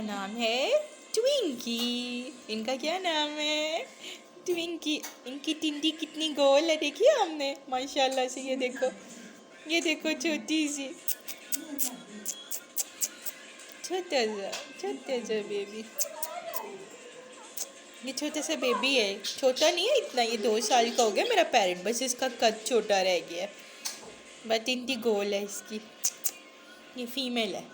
नाम है ट्विंकी। इनका क्या नाम है? ट्विंकी। इनकी टिंडी कितनी गोल है देखिए हमने, माशाल्लाह से। ये देखो छोटी सी, छोटा सा बेबी। ये छोटा सा बेबी है, छोटा नहीं है इतना, ये 2 साल का हो गया मेरा पैरेट, बस इसका कद छोटा रह गया है। बट इनकी गोल है इसकी। ये फीमेल है।